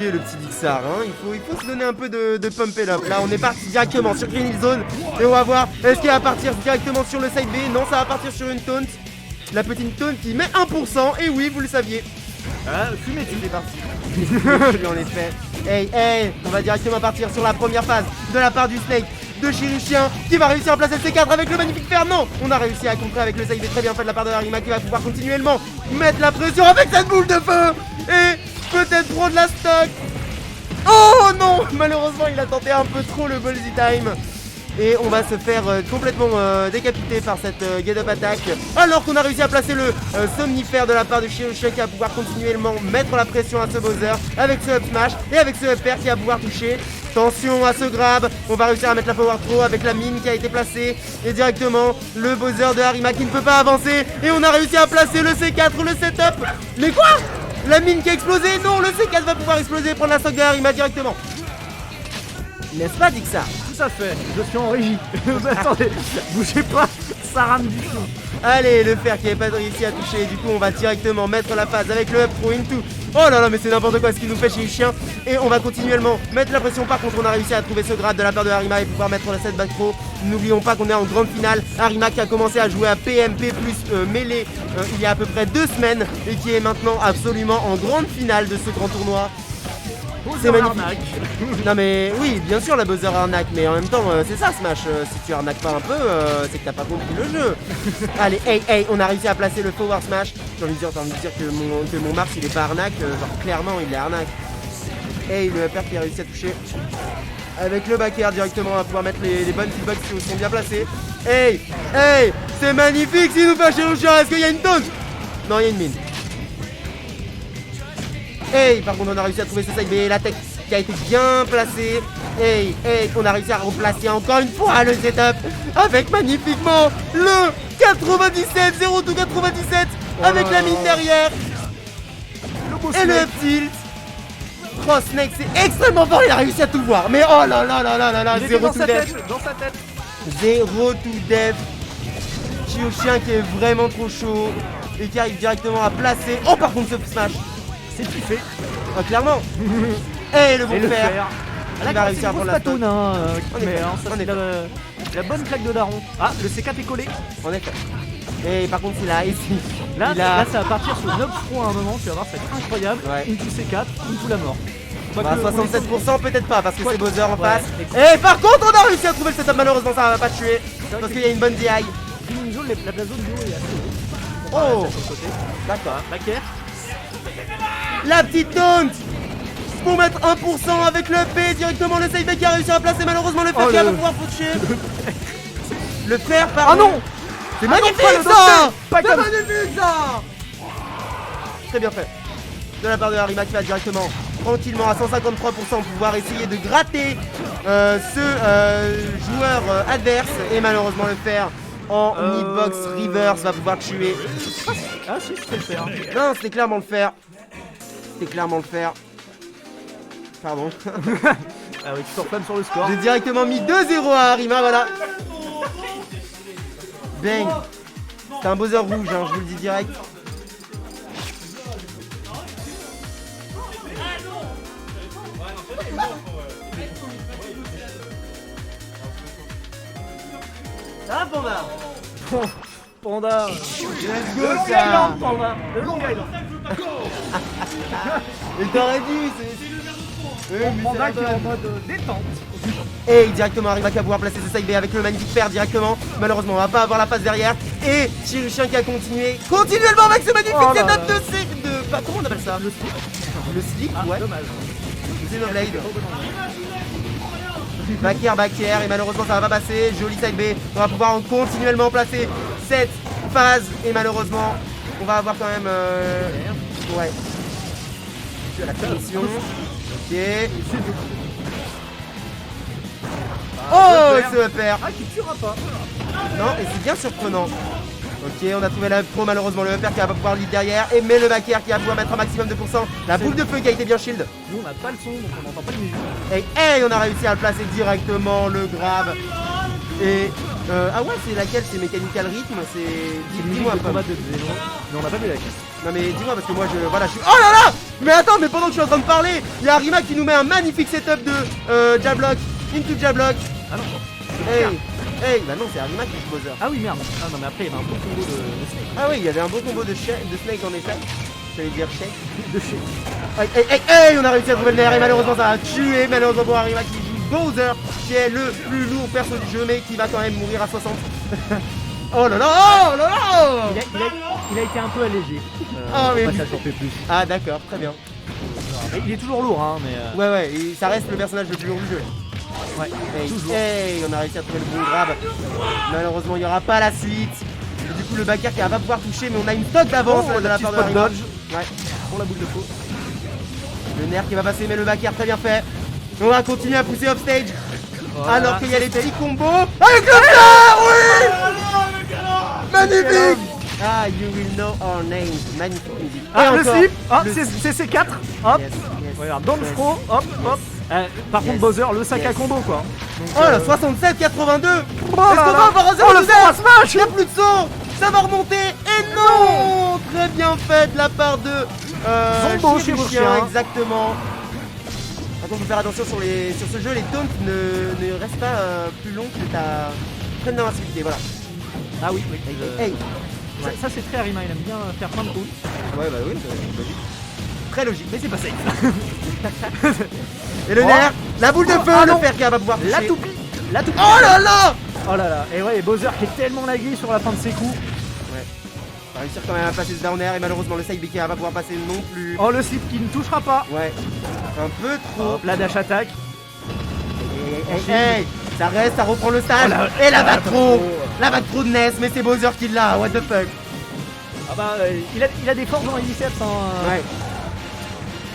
Le petit Dixar, hein. il faut se donner un peu de pump it up. Là on est parti directement sur Green Hill Zone. Et on va voir, est-ce qu'il va partir directement sur le side B? Non, ça va partir sur une taunt. La petite taunt qui met 1%. Et oui, vous le saviez. Ah, fumé, tu est parti. En effet. Hey, on va directement partir sur la première phase de la part du Snake de Chirurgien qui va réussir à placer le C4 avec le magnifique fer. Non, on a réussi à contrer avec le side B très bien fait de la part de Harima qui va pouvoir continuellement mettre la pression avec cette boule de feu. Et peut-être prendre la stock. Oh non, malheureusement il a tenté un peu trop le ballsy time. Et on va se faire complètement décapiter par cette get-up attack. Alors qu'on a réussi à placer le somnifère de la part de Chirurgien qui va pouvoir continuellement mettre la pression à ce Bowser avec ce up smash et avec ce up air qui va pouvoir toucher. Attention à ce grab, on va réussir à mettre la power throw avec la mine qui a été placée. Et directement le Bowser de Harima qui ne peut pas avancer. Et on a réussi à placer le C4, le setup. Mais quoi? La mine qui a explosé? Non, le C4 va pouvoir exploser et prendre la stock de Harima directement. N'est-ce pas Dixar? Tout à fait, je suis en régie. Attendez, bougez pas, ça rame du fond. Allez, le fer qui n'avait pas réussi à toucher. Du coup, on va directement mettre la phase avec le up throw into. Oh là là, mais c'est n'importe quoi ce qu'il nous fait chez Chien. Et on va continuellement mettre la pression. Par contre, on a réussi à trouver ce grab de la part de Harima et pouvoir mettre la set back throw. N'oublions pas qu'on est en grande finale. Harima qui a commencé à jouer à PMP plus mêlée il y a à peu près 2 semaines et qui est maintenant absolument en grande finale de ce grand tournoi. C'est magnifique. Non mais oui, bien sûr la Bowser arnaque, mais en même temps c'est ça Smash, si tu arnaques pas un peu, c'est que t'as pas compris le jeu. Allez, hey, on a réussi à placer le forward smash. J'ai envie de dire que mon Mars il est pas arnaque, genre clairement il est arnaque. Hey, le upper qui a réussi à toucher. Avec le back air directement, on va pouvoir mettre les bonnes hitbox qui sont bien placées. Hey, c'est magnifique s'il nous fait Chirurgien. Est-ce qu'il y a une taunt? Non, il y a une mine. Hey, par contre on a réussi à trouver ce side B, la tech qui a été bien placée. Hey, on a réussi à remplacer encore une fois le setup avec magnifiquement le 97, 0-2-97 avec la mine derrière. Et le up tilt. Oh Snake c'est extrêmement fort, il a réussi à tout voir. Mais oh là là là là là là, 0 to death. Dans sa tête. 0 to death. Chien qui est vraiment trop chaud et qui arrive directement à placer. Oh par contre ce smash. C'est kiffé. Ah, clairement. Et le bon Et le fer. fer. Il va réussir à prendre la stock. C'est la bonne claque de daron. Ah, le C4 est collé. En effet. Et par contre, il a ici. Là, ça va partir sur 9 fronts à un moment. Tu vas voir, ça va être incroyable. Ouais. Into C4, into la mort. Bah, 67% peut-être pas parce que c'est Bowser en face. Et par contre, on a réussi à trouver le setup. Malheureusement, ça va pas tuer parce qu'il y a une bonne DI. La zone du haut est assez haut. Oh, d'accord. Back air. La petite taunt pour mettre 1% avec le P directement. Le save qui a réussi à placer malheureusement le fer qui va pouvoir toucher. Le fer par. Ah non. C'est magnifique ça. C'est magnifique ça. Très bien fait de la part de Harima qui va directement tranquillement à 153% pouvoir essayer de gratter ce joueur adverse. Et malheureusement le fer en hitbox reverse va pouvoir tuer. Ah si, c'était le fer. Non, c'était clairement le fer. C'était clairement le fer. Pardon. Ah oui, tu t'enflammes sur le score. J'ai directement mis 2-0 à Harima, voilà. Bang. C'est un Bowser rouge, hein, je vous le dis direct. Ça va, Panda? Panda. Let's go, ça. Panda. Le Long Island. Et t'aurais dû, c'est... Panda qui est en mode détente. Et directement arrive à pouvoir placer ce side B avec le magnifique fer directement. Malheureusement on va pas avoir la phase derrière. Et Chirurgien qui a continuellement avec ce magnifique setup de comment on appelle ça? Le slip. Le slip, ouais. Dommage. Xenoblade. Back air et malheureusement ça va pas passer. Joli side B. On va pouvoir continuellement placer cette phase. Et malheureusement on va avoir quand même ouais. La finition. Ok. Oh, ce upper. Ah, qui tuera pas. Non, et c'est bien surprenant. Ok, on a trouvé la pro, malheureusement le upper qui va pas pouvoir lead derrière. Et mais le back air qui va pouvoir mettre un maximum de pourcents. La boule de feu qui a été bien shield. Nous on n'a pas le son donc on n'entend pas de musique. Et on a réussi à le placer directement, le grab. Et ah ouais, c'est laquelle? C'est Mechanical Rhythm? C'est... Dis-moi pas. Mais on n'a pas vu la caisse. Non mais dis-moi parce que moi je... Voilà, je suis... Oh là là. Mais attends, mais pendant que je suis en train de parler, il y a Arima qui nous met un magnifique setup de Jablock, into Jablock. Ah non. Hey, bah non, c'est Arima qui joue Bowser. Ah oui, merde. Ah non, mais après, il y avait un bon combo de Snake. Ah oui, il y avait un beau combo de Snake en effet. J'allais dire Shake. De chez. Hey, on a réussi à trouver le nerf et malheureusement ça a tué. Malheureusement pour Arima qui joue Bowser, qui est le plus lourd perso du jeu, mais qui va quand même mourir à 60. Oh là là, oh là là. Il a été un peu allégé. Ah, mais ça s'en fait plus. Ah d'accord, très bien. Mais il est toujours lourd, hein, mais. Ouais, et ça reste le personnage le plus lourd du jeu. Ouais, toujours. Hey, on a réussi à trouver le bon grab. Malheureusement, il n'y aura pas la suite. Et du coup, le backer qui va pas pouvoir toucher, mais on a une stock d'avance de la part de Arima. dodge. Ouais, Pour la boule de feu. le nerf qui va passer, mais le backer très bien fait. On va continuer à pousser offstage. Voilà. Alors qu'il y a les petits combos. Avec le nerf, oui. Magnifique. Ah, you will know our names. Magnifique musique. Ah, le encore, slip. Ah, le- c'est C4. Hop. Yes, yes, Regarde, dans le yes. fro. Hop, hop. Par contre, Yes. Bowser, le sac à Yes. combo, quoi. Donc, Oh là, 67-82. Est-ce qu'on là va là. avoir un Oh, le forward smash. Il n'y a plus de son. Ça va remonter. Et non. Très bien fait de la part de Zombo, Chirurgien, chirurgien. exactement. Attends, faut faire attention sur ce jeu. Les taunts ne restent pas plus longs que ta pleine d'invincibilité. Voilà. Ah oui, oui. Hey. Ça, c'est très Arima, il aime bien faire plein de coups. Ouais, bah oui, c'est logique. Très logique. Mais c'est pas safe. Et le Oh. nerf, la boule de feu, Ah le non. fer qui va pouvoir toucher. La toupie. La toupie. Oh là là. Oh là là. Et ouais, et Bowser qui est tellement lagué sur la fin de ses coups. Ouais. On va réussir quand même à passer ce down air et malheureusement le side B qui va pas pouvoir passer non plus. Oh, le slip qui ne touchera pas. Ouais. Un peu trop. Hop, la dash attack. Hey, ça reste, ça reprend le stage. Oh, Et la back throw. La back throw de Ness, mais c'est Bowser qui l'a. What the fuck. Ah bah, il a des forces dans les biceps. Hein. Ouais.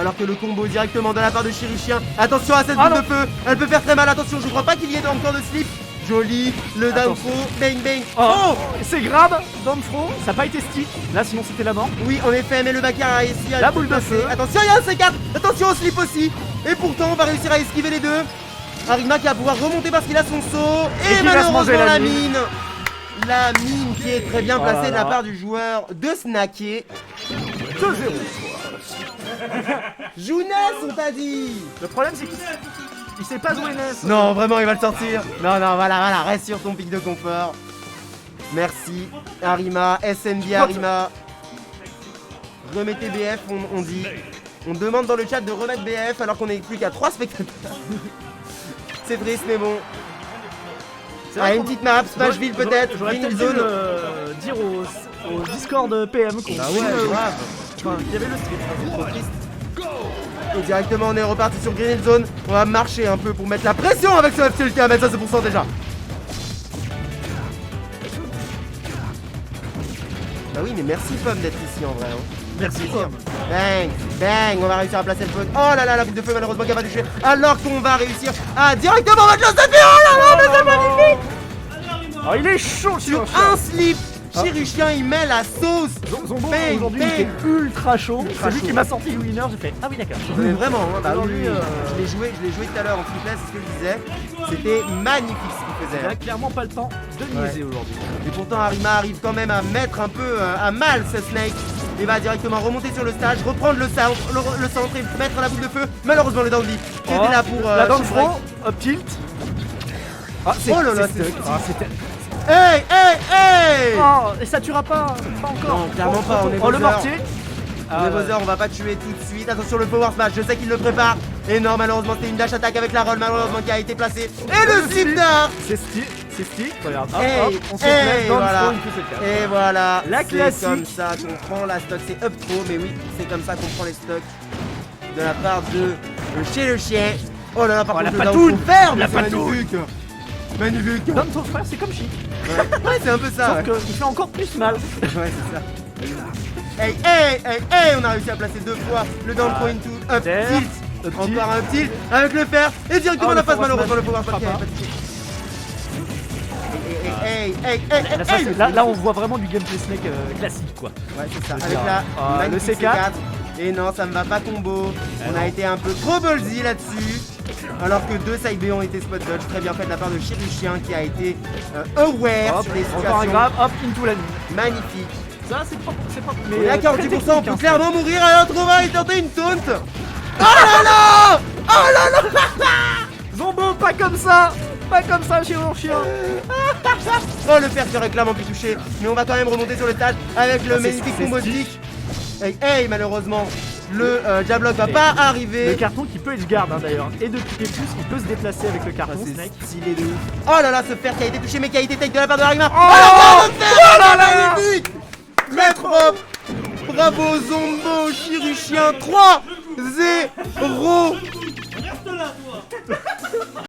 Alors que le combo directement de la part de Chirurgien. Attention à cette Ah boule non. de feu. Elle peut faire très mal. Attention, je crois pas qu'il y ait encore de slip. Joli. Le down Attention. throw. Bang bang. Oh, c'est grab dans le front. Ça n'a pas été stick. Là, sinon, c'était la mort. Oui, en effet, mais le backer a réussi à La le boule de passer. feu. Attention, il y a un C4. Attention au slip aussi. Et pourtant, on va réussir à esquiver les deux. Arima qui va pouvoir remonter parce qu'il a son saut. Et Et, qui va se manger malheureusement, la la mine. mine. La mine qui est très bien Oh là placée de la là. part du joueur de Snacké. 2-0. Jounès, on t'a dit. Le problème, c'est qu'il sait pas jouer Ness. Non, vraiment, il va le sortir. Non, voilà, reste sur ton pic de confort. Merci, Arima, SNB Arima. Remettez BF, on dit. On demande dans le chat de remettre BF alors qu'on n'est plus qu'à 3 spectateurs. C'est triste, mais bon. Ah, une petite map, Smashville peut-être, J'aurais Green peut-être Zone. dû dire au Discord PM qu'on Bah ouais, grave. enfin, il y avait le stream. Trop triste. Et directement, on est reparti sur Green Hill Zone. On va marcher un peu pour mettre la pression avec ce FTL qui va mettre à 2% déjà. Bah oui, mais merci Pomme d'être ici en vrai. Hein. Merci. Bang, bang, on va réussir à placer le feu. Oh là là, la boule de feu malheureusement qui va toucher. Alors qu'on va réussir à directement mettre le set. Oh là là, mais c'est magnifique. Oh, il est chaud Sur un slip, Chirurgien il met la sauce. Zombo Bang, aujourd'hui bang. il était ultra chaud. Ultra C'est lui chaud. qui m'a sorti le winner, j'ai fait ah oui d'accord. Mais vraiment, hein, bah oui, Aujourd'hui, oui. Je l'ai joué tout à l'heure en triplé, c'est ce que je disais. C'était magnifique ce qu'il Il faisait. a clairement pas le temps de niaiser aujourd'hui. Et pourtant Arima arrive quand même à mettre un peu à mal ce Snake. Il va directement remonter sur le stage, reprendre le centre et mettre la boule de feu. Malheureusement le down B qui était là pour la dans le shield break. front, up tilt. Ah Oh là là, c'est c'est- ah, c'était. Hey, hey, hey. Oh, et ça tuera pas encore. Non, clairement pas, on est Oh le Bowser. mortier. Le Bowser, on va pas tuer tout de suite. Attention le power smash, je sais qu'il le prépare. Et non, malheureusement c'était une dash attaque avec la roll, malheureusement qui a été placée. Et le slip d'art. C'est stick, regarde. Hop, Hey, hop, on se hey, place dans voilà. le front, il fait ses Et voilà, La c'est classique. comme ça qu'on prend la stock, c'est up trop, mais oui, c'est comme ça qu'on prend les stocks de la part de chez le chien. Oh là là, par Oh, contre, la le patoune. down ferme, La c'est patoune. magnifique. Magnifique. Donne ton frère, c'est comme chic. Ouais, c'est un peu ça. Sauf qu'il fait encore plus mal. Ouais, c'est ça. Hey, hey, hey, hey, on a réussi à placer 2 fois le down throw into up Terre, tilt. up tilt. Encore un up tilt avec le fer et directement Oh, la le face power malheureusement le smash power touchera smash qui avait pas. pas touché. Hey, hey, hey, hey, Là, ça, hey, c'est- là, on voit vraiment du gameplay Snake classique quoi. Ouais, c'est ça. Le Avec C4. la Ah, magnifique le C4. Et non, ça me va pas combo. On a non. été un peu trop ballsy là-dessus. Alors que 2 side B ont été spot dodge. Très bien fait de la part de Chirurgien qui a été aware Hop, sur les encore un situations. grab, hop, into la mine. Magnifique. Ça, c'est propre, c'est propre. On est à très 48%, technique, on peut hein, clairement mourir à l'intro et tenter une taunt. Oh là là. Oh là là. Zombo, pas comme ça. Pas comme ça, chirurgien. Oh, le fer se réclame en plus touché. Mais on va quand même remonter sur le stage avec le Ah, c'est magnifique combo stick. stick. Hey, malheureusement, le Jablock va pas Le arriver. carton qui peut edgeguard hein, d'ailleurs. Et de piquer plus, il peut se déplacer avec le carton, C'est Snake. stylé de ouf. Oh là là, ce fer qui a été touché mais qui a été take de la part de Harima. Oh là là. Magnifique. Très propre. Bravo Zombo, chirurgien 3-0. Reste là, toi.